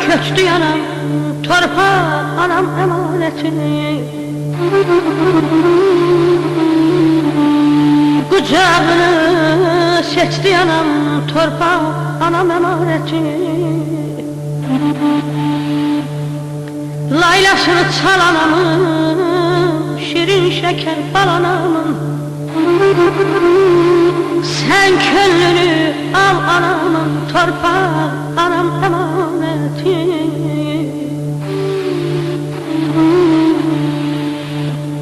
Köçtü anam, torpaq anam emanetini. Kucağını seçti anam, torpaq anam emanetini. Laylasını çal anamın, şirin şeker bal anamın. Sen könlünü al anamın, torpaq anam emaneti.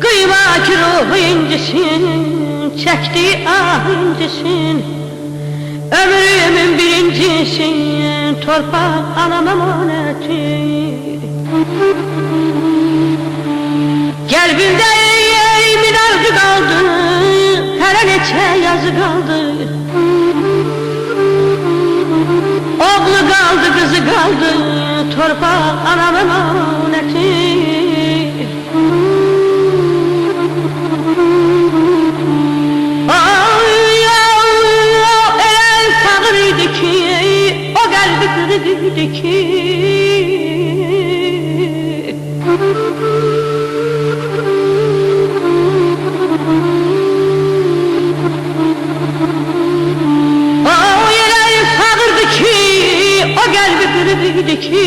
Kıyma ki ruhu incisin, çektiği ah incisin. Ömrümün birincisin, torpaq anam emaneti. Kalbimde yerimin arzu kaldı, hele neçe yazı kaldı. Oğlu kaldı, kızı kaldı, torpaq anam emaneti. El fağırıydı ki, o kalbi kırıydı ki. Kırıkıydı ki,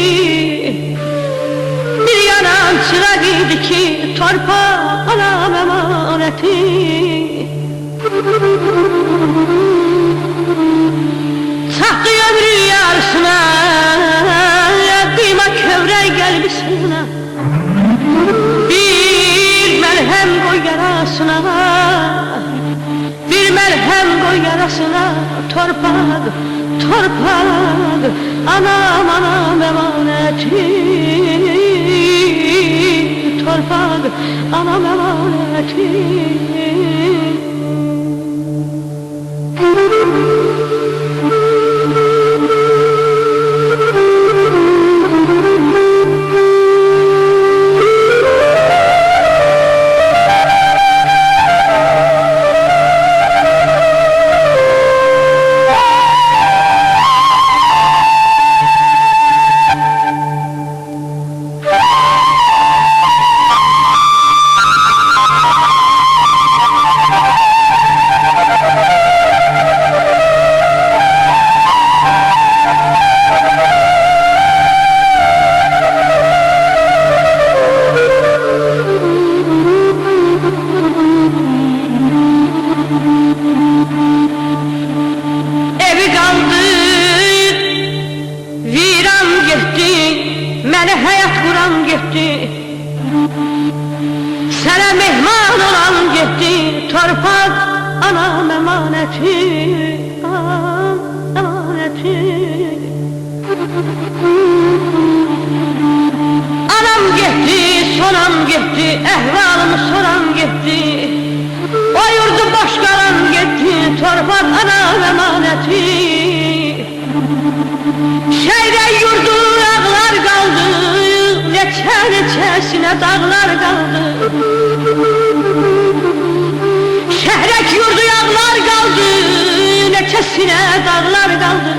bir yanan çırağıydı ki, torpaq anam emaneti. Çaktı ömrü yarısına, kıyma kövrək qəlbisinə. Bir məlhəm qoy yarasına, bir məlhəm qoy yarasına, torpaq, torpaq anam anam emaneti. Torpaq anam emaneti. Məni həyat quran getdi, sənə mehman olan getdi, torpaq anam emaneti, anam emaneti. Anam getdi, sonam getdi, əhvalımı soran getdi. O yurdu boş qalan getdi, torpaq anam emaneti. Şehrə yurdu ağlar qaldı, neçə-neçəsinə dağlar qaldı. Şehrək yurdu ağlar qaldı, neçəsinə dağlar qaldı.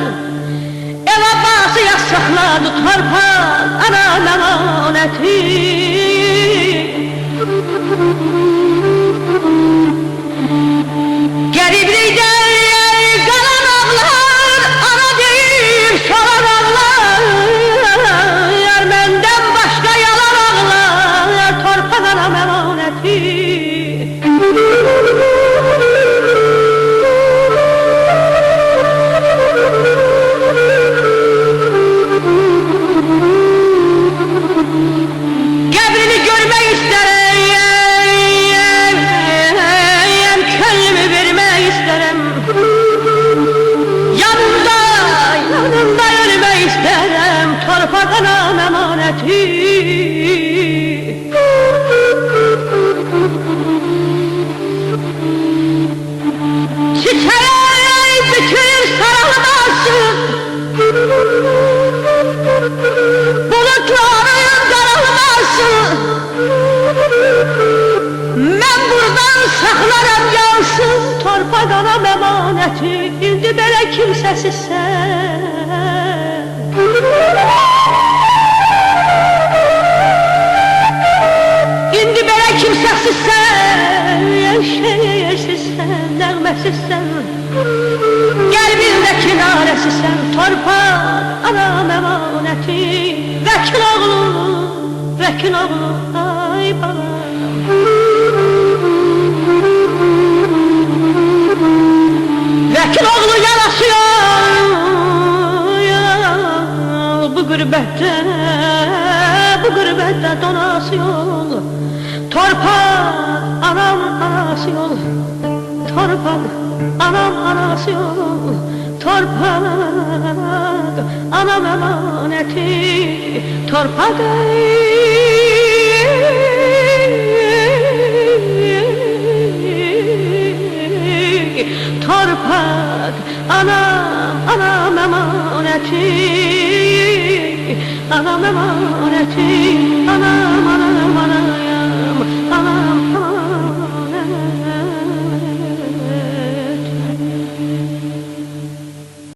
Ev abbası yasaqladı, torpaq anam emaneti. Qəriblikdə qalan ağlar, ana deyir soran ağlar. Məndən başqa yalan ağlar, torpaq İndi belə kimsəsizsən, yaşayasızsən, nəğməsizsən, qəlbindəki narəsizsən, torpaq anam əmanəti, vəkil oğlu, ay balam. Vəkil oğlu yarası yol, bu qürbətdə donası yol, torpaq anam anası yol, torpaq anam anası yol, torpaq anam əmanəti, torpaq torpaq anam emaneti, anam emaneti, anam